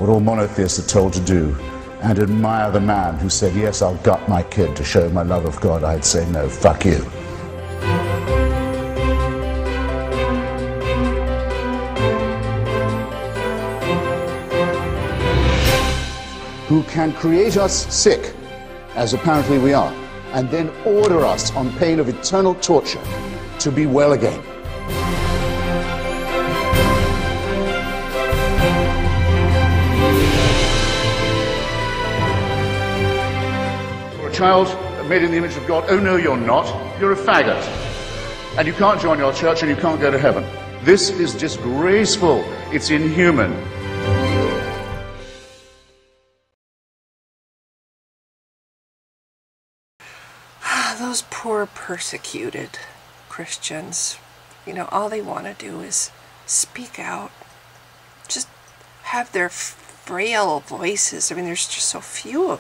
what all monotheists are told to do, and admire the man who said, yes, I'll gut my kid to show my love of God, I'd say, no, fuck you. Who can create us sick, as apparently we are, and then order us on pain of eternal torture to be well again. You're a child made in the image of God. Oh no, you're not. You're a faggot. And you can't join your church and you can't go to heaven. This is disgraceful. It's inhuman. Those poor persecuted Christians, you know, all they want to do is speak out, just have their frail voices. I mean, there's just so few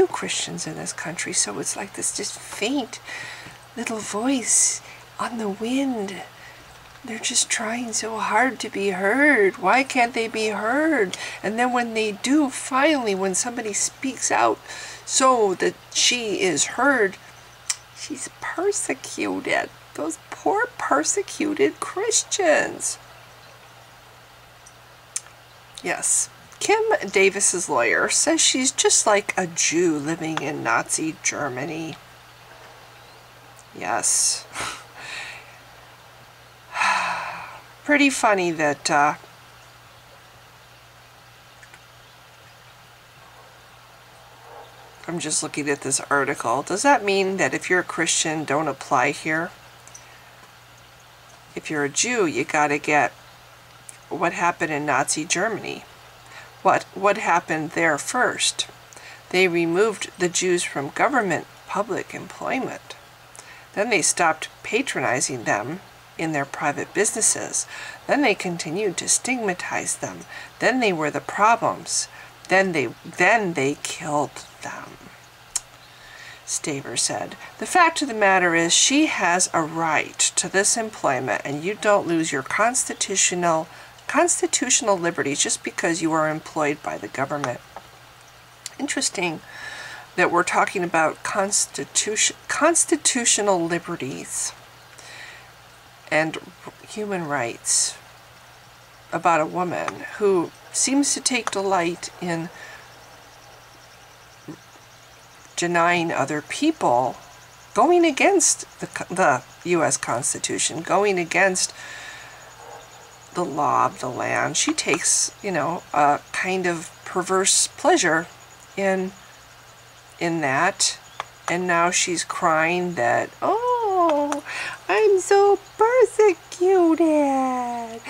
Christians in this country, so it's like this just faint little voice on the wind. They're just trying so hard to be heard. Why can't they be heard? And then when they do, finally, when somebody speaks out so that she is heard, she's persecuted. Those poor persecuted Christians. Yes, Kim Davis's lawyer says she's just like a Jew living in Nazi Germany. Yes. Pretty funny that I'm just looking at this article. Does that mean that if you're a Christian, don't apply here? If you're a Jew, you gotta get what happened in Nazi Germany. What happened there first? They removed the Jews from government public employment. Then they stopped patronizing them in their private businesses. Then they continued to stigmatize them. Then they were the problems. Then they killed them. Staver said, "The fact of the matter is she has a right to this employment, and you don't lose your constitutional liberties just because you are employed by the government." Interesting that we're talking about constitutional liberties and human rights about a woman who seems to take delight in denying other people, going against the U.S. Constitution, going against the law of the land. She takes, you know, a kind of perverse pleasure in that, and now she's crying that, oh, I'm so persecuted.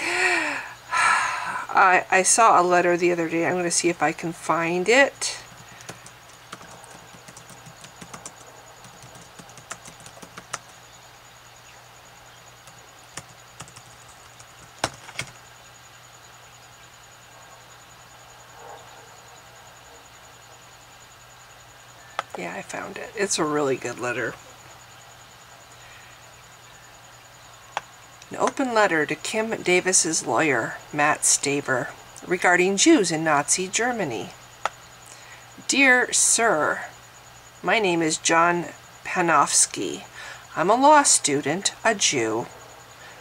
I saw a letter the other day. I'm going to see if I can find it. Yeah, I found it. It's a really good letter. An open letter to Kim Davis's lawyer, Matt Staver, regarding Jews in Nazi Germany. Dear Sir, my name is John Panofsky. I'm a law student, a Jew,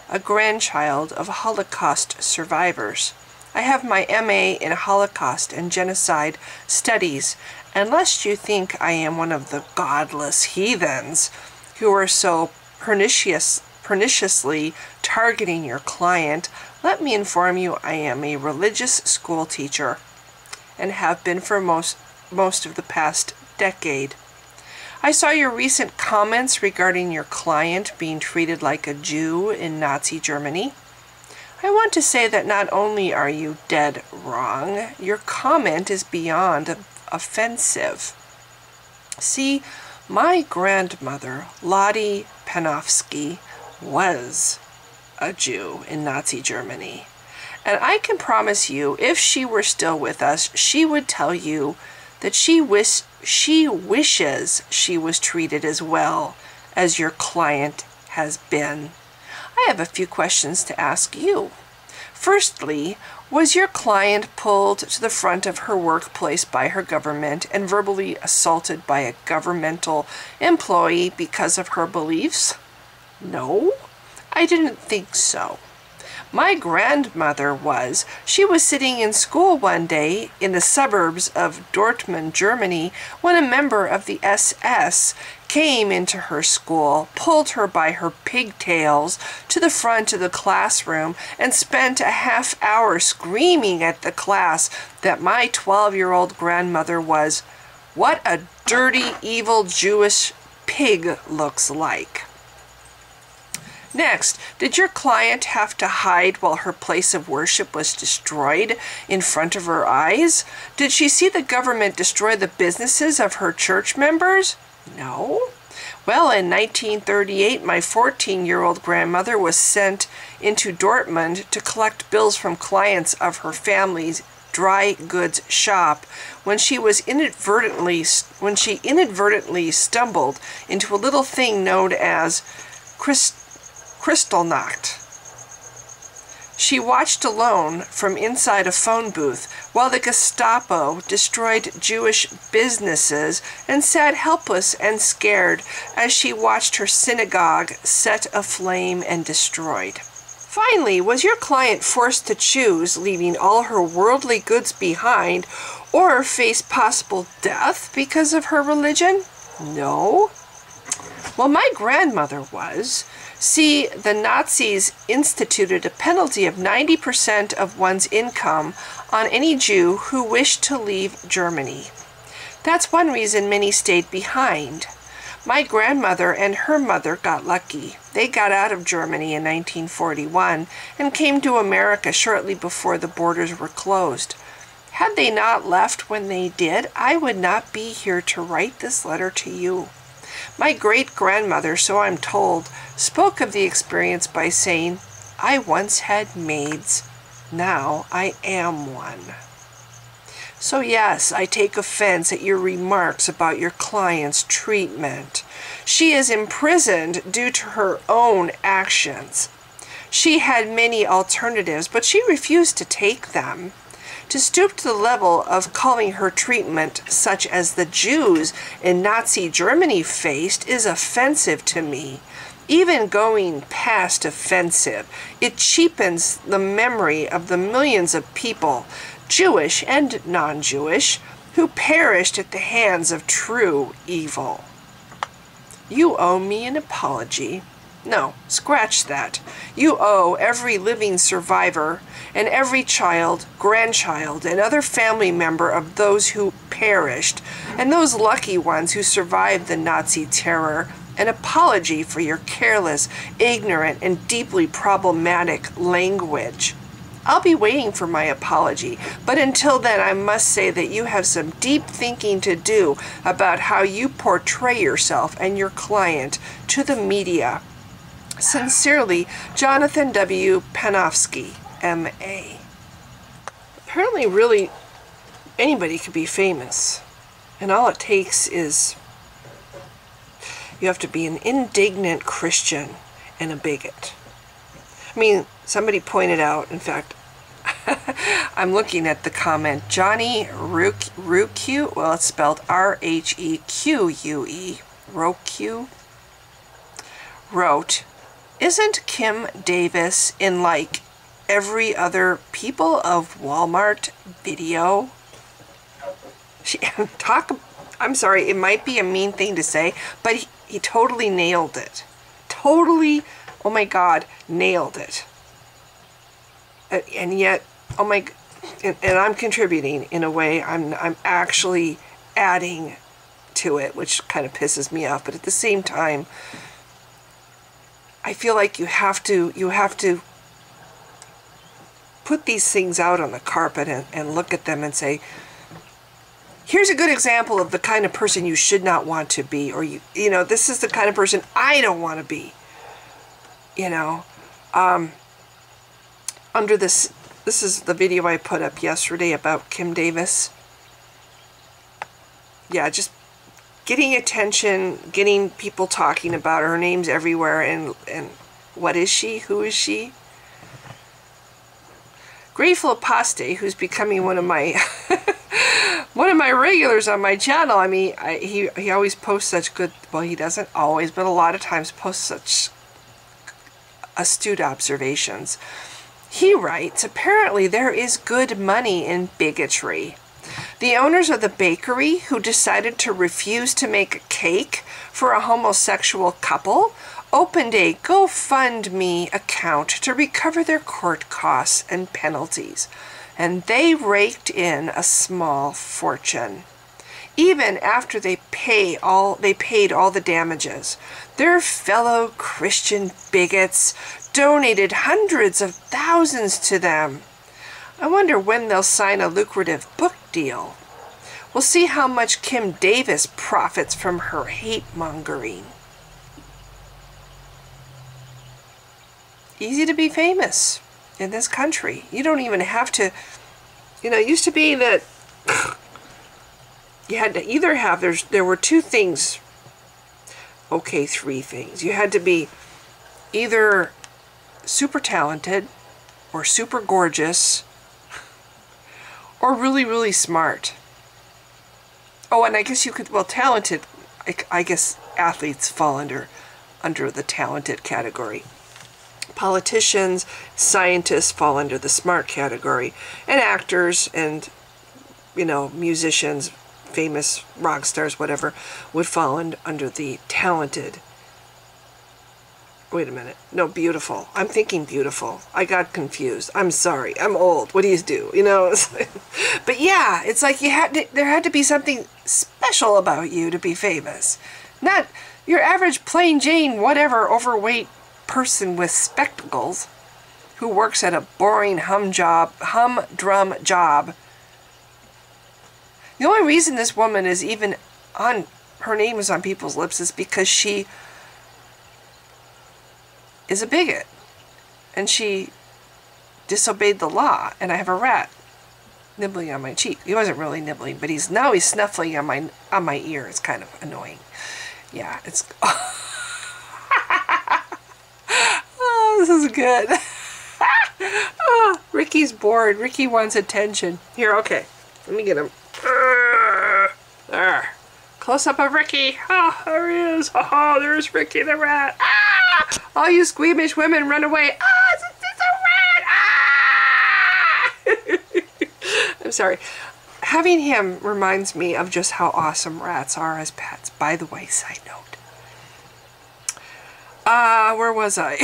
a grandchild of Holocaust survivors. I have my MA in Holocaust and Genocide Studies, and lest you think I am one of the godless heathens who are so perniciously targeting your client, let me inform you I am a religious school teacher and have been for most of the past decade. I saw your recent comments regarding your client being treated like a Jew in Nazi Germany. I want to say that not only are you dead wrong, your comment is beyond offensive. See, my grandmother, Lottie Panofsky, was a Jew in Nazi Germany. And I can promise you, if she were still with us, she would tell you that she wishes she was treated as well as your client has been. I have a few questions to ask you. Firstly, Was your client pulled to the front of her workplace by her government and verbally assaulted by a governmental employee because of her beliefs? No, I didn't think so. My grandmother was. She was sitting in school one day in the suburbs of Dortmund, Germany, when a member of the SS came into her school, pulled her by her pigtails to the front of the classroom, and spent a half hour screaming at the class that my 12-year-old grandmother was, "What a dirty, evil Jewish pig looks like." Next, did your client have to hide while her place of worship was destroyed in front of her eyes? Did she see the government destroy the businesses of her church members? No. Well, in 1938, my 14-year-old grandmother was sent into Dortmund to collect bills from clients of her family's dry goods shop when she inadvertently stumbled into a little thing known as Kristallnacht. She watched alone from inside a phone booth while the Gestapo destroyed Jewish businesses and sat helpless and scared as she watched her synagogue set aflame and destroyed. Finally, was your client forced to choose leaving all her worldly goods behind or face possible death because of her religion? No. Well, my grandmother was. See, the Nazis instituted a penalty of 90% of one's income on any Jew who wished to leave Germany. That's one reason many stayed behind. My grandmother and her mother got lucky. They got out of Germany in 1941 and came to America shortly before the borders were closed. Had they not left when they did, I would not be here to write this letter to you. My great-grandmother, so I'm told, spoke of the experience by saying, "I once had maids. Now I am one." So yes, I take offense at your remarks about your client's treatment. She is imprisoned due to her own actions. She had many alternatives, but she refused to take them. To stoop to the level of calling her treatment such as the Jews in Nazi Germany faced is offensive to me. Even going past offensive, it cheapens the memory of the millions of people, Jewish and non-Jewish, who perished at the hands of true evil. You owe me an apology. No, scratch that. You owe every living survivor and every child, grandchild, and other family member of those who perished, and those lucky ones who survived the Nazi terror, an apology for your careless, ignorant, and deeply problematic language. I'll be waiting for my apology, but until then I must say that you have some deep thinking to do about how you portray yourself and your client to the media. Sincerely, Jonathan W. Panofsky, M.A. Apparently, really, anybody could be famous. And all it takes is you have to be an indignant Christian and a bigot. I mean, somebody pointed out, in fact, I'm looking at the comment, Johnny Ruque, well, it's spelled R-H-E-Q-U-E, Roque, wrote, "Isn't Kim Davis in like every other People of Walmart video?" I'm sorry, it might be a mean thing to say, but he totally nailed it. Totally, oh my God, nailed it. And yet, oh my, and I'm contributing in a way. I'm actually adding to it, which kind of pisses me off. But at the same time, I feel like you have to put these things out on the carpet and look at them and say, here's a good example of the kind of person you should not want to be, or you know, this is the kind of person I don't want to be. You know, under this is the video I put up yesterday about Kim Davis. Yeah, just getting attention, getting people talking about her. Her name's everywhere, and what is she? Who is she? Grateful Apostate, who's becoming one of my one of my regulars on my channel. I mean, he always posts such good, well, he doesn't always, but a lot of times posts such astute observations. He writes, apparently there is good money in bigotry. The owners of the bakery who decided to refuse to make a cake for a homosexual couple opened a GoFundMe account to recover their court costs and penalties, and they raked in a small fortune. Even after they paid all the damages, their fellow Christian bigots donated hundreds of thousands to them. I wonder when they'll sign a lucrative book deal. We'll see how much Kim Davis profits from her hate-mongering. Easy to be famous in this country. You don't even have to, you know, it used to be that you had to either have, there were two things, okay, three things. You had to be either super talented or super gorgeous or really, really smart. Oh, and I guess you could, well, talented, I guess athletes fall under the talented category. Politicians, scientists fall under the smart category. And actors and, you know, musicians, famous rock stars, whatever, would fall under the talented. Wait a minute. No, beautiful. I'm thinking beautiful. I got confused. I'm sorry. I'm old. What do you do? You know? But yeah, it's like there had to be something special about you to be famous. Not your average plain Jane, whatever, overweight person with spectacles who works at a boring humdrum job. The only reason this woman is even on, her name is on people's lips, is because she is a bigot and she disobeyed the law. And I have a rat nibbling on my cheek. He wasn't really nibbling, but he's snuffling on my ear. It's kind of annoying. Yeah, it's oh, this is good. Oh, Ricky's bored. Ricky wants attention. Here, okay. Let me get him. There. Close up of Ricky. Oh, there he is. Oh, there's Ricky the rat. Ah! All you squeamish women, run away. Ah, it's a rat. Ah! I'm sorry. Having him reminds me of just how awesome rats are as pets. By the way, side note. Where was I?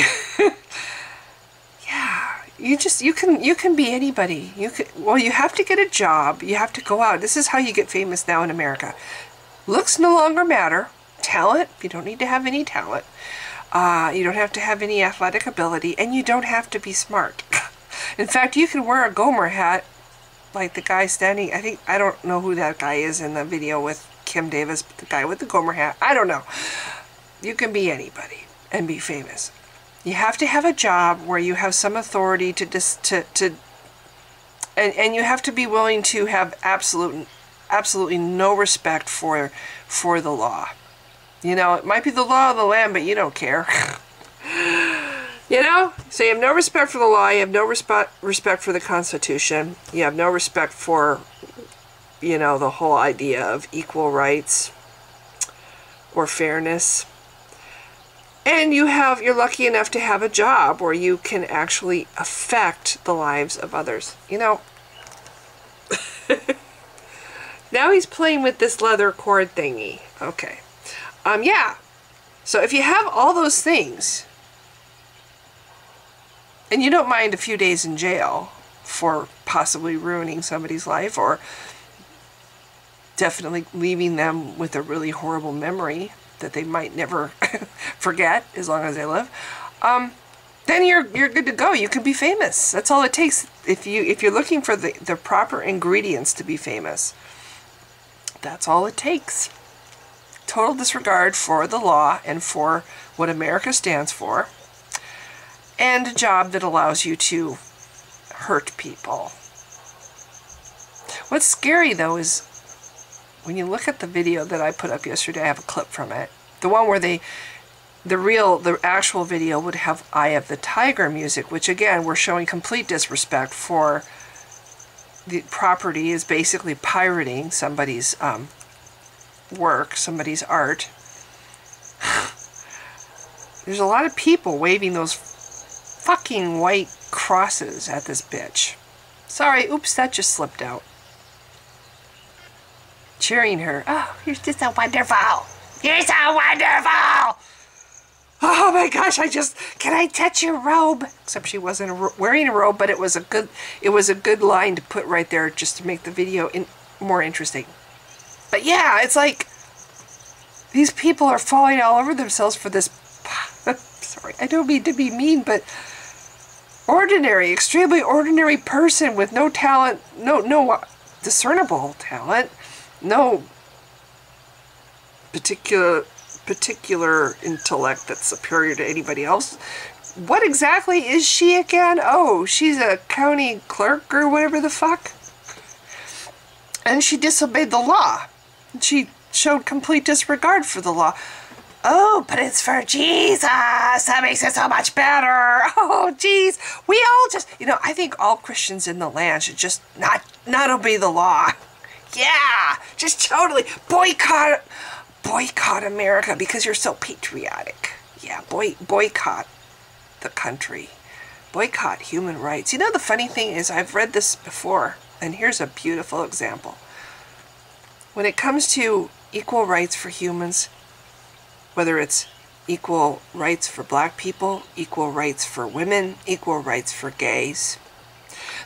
Yeah, you can be anybody. Well, you have to get a job. You have to go out. This is how you get famous now in America. Looks no longer matter. Talent, you don't need to have any talent. You don't have to have any athletic ability, and you don't have to be smart. In fact, you can wear a Gomer hat, like the guy standing, I don't know who that guy is in the video with Kim Davis, but the guy with the Gomer hat, I don't know. You can be anybody and be famous. You have to have a job where you have some authority and you have to be willing to have absolutely no respect for the law. You know, it might be the law of the land, but you don't care. You know? So you have no respect for the law, you have no respect for the Constitution, you have no respect for, you know, the whole idea of equal rights or fairness. And you're lucky enough to have a job where you can actually affect the lives of others. You know, now he's playing with this leather cord thingy. Okay. Yeah. So if you have all those things, and you don't mind a few days in jail for possibly ruining somebody's life or definitely leaving them with a really horrible memory that they might never forget as long as they live, then you're good to go. You can be famous. That's all it takes. If you're looking for the proper ingredients to be famous, that's all it takes. Total disregard for the law and for what America stands for, and a job that allows you to hurt people. What's scary though is when you look at the video that I put up yesterday, I have a clip from it. The one where they the actual video would have Eye of the Tiger music, which again, we're showing complete disrespect for the property, is basically pirating somebody's work, somebody's art. There's a lot of people waving those fucking white crosses at this bitch. Sorry, oops, that just slipped out. Cheering her. Oh, you're just so wonderful. You're so wonderful. Oh my gosh, can I touch your robe? Except she wasn't wearing a robe, but it was a good line to put right there just to make the video more interesting. But yeah, it's like these people are falling all over themselves for this. Sorry, I don't mean to be mean, but ordinary, extremely ordinary person with no talent, no discernible talent, no particular intellect that's superior to anybody else. What exactly is she again? Oh, she's a county clerk or whatever the fuck. And she disobeyed the law. She showed complete disregard for the law. Oh, but it's for Jesus. That makes it so much better. Oh, geez. We all just, I think all Christians in the land should just not obey the law. Yeah, just totally boycott America because you're so patriotic. Yeah, boycott the country. Boycott human rights. The funny thing is, I've read this before, and here's a beautiful example. When it comes to equal rights for humans, whether it's equal rights for black people, equal rights for women, equal rights for gays,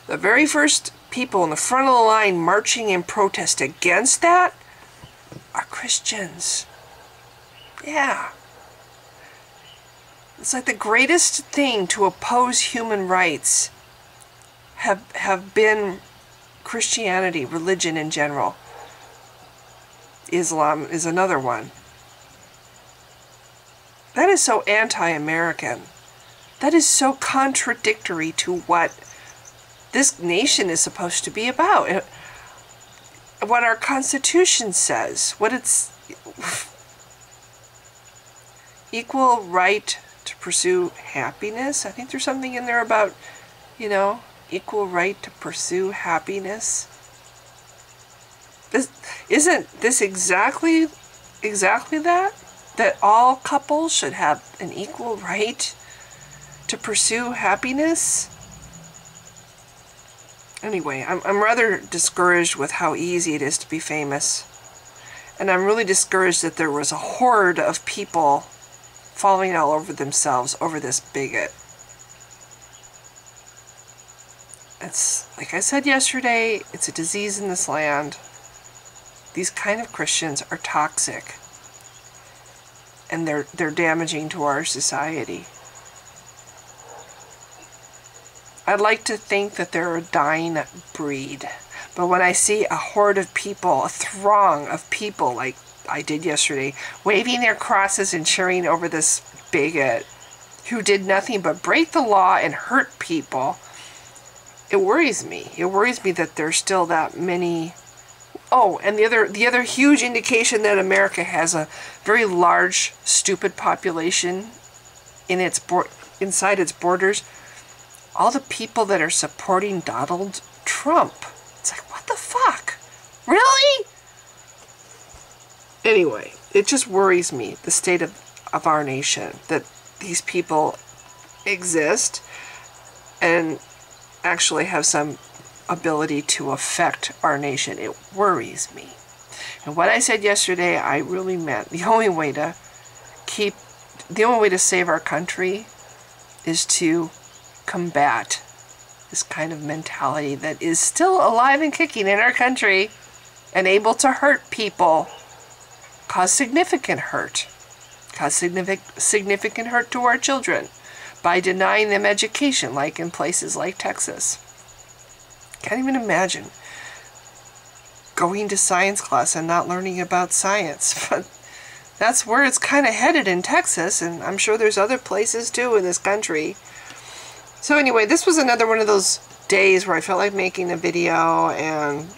the very first people in the front of the line marching in protest against that are Christians. Yeah. It's like the greatest thing to oppose human rights have been Christianity, religion in general. Islam is another one. That is so anti-American. That is so contradictory to what this nation is supposed to be about. What our Constitution says. What it's... equal right to pursue happiness. I think there's something in there about, equal right to pursue happiness. Isn't this exactly that? That all couples should have an equal right to pursue happiness? Anyway, I'm rather discouraged with how easy it is to be famous. And I'm really discouraged that there was a horde of people falling all over themselves over this bigot. It's, like I said yesterday, it's a disease in this land. These kind of Christians are toxic. And they're damaging to our society. I'd like to think that they're a dying breed. But when I see a horde of people, a throng of people like I did yesterday, waving their crosses and cheering over this bigot who did nothing but break the law and hurt people, it worries me. It worries me that there's still that many. Oh, and the other huge indication that America has a very large, stupid population in inside its borders, all the people that are supporting Donald Trump. It's like, what the fuck? Really? Anyway, it just worries me, the state of our nation, that these people exist and actually have some ability to affect our nation. It worries me. And what I said yesterday, I really meant. The only way to save our country is to combat this kind of mentality that is still alive and kicking in our country and able to hurt people, cause significant hurt to our children by denying them education, like in places like Texas. Can't even imagine going to science class and not learning about science. But that's where it's kind of headed in Texas, and I'm sure there's other places too in this country. So anyway, this was another one of those days where I felt like making a video and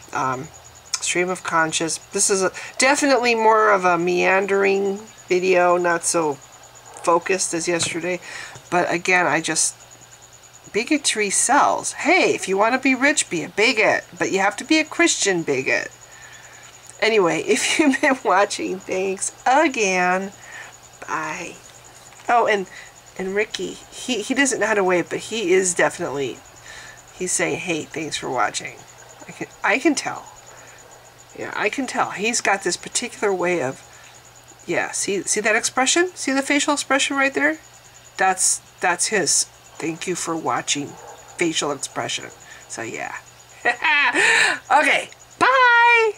stream of conscious. This is definitely more of a meandering video, not so focused as yesterday. But again, bigotry sells. Hey, if you want to be rich, be a bigot. But you have to be a Christian bigot. Anyway, if you've been watching, thanks again. Bye. Oh, and Ricky, he doesn't know how to wave, but he is definitely, he's saying, hey, thanks for watching. I can tell. Yeah, I can tell. He's got this particular way of, yeah, see that expression? See the facial expression right there? That's his thank you for watching facial expression. So yeah. Okay, bye!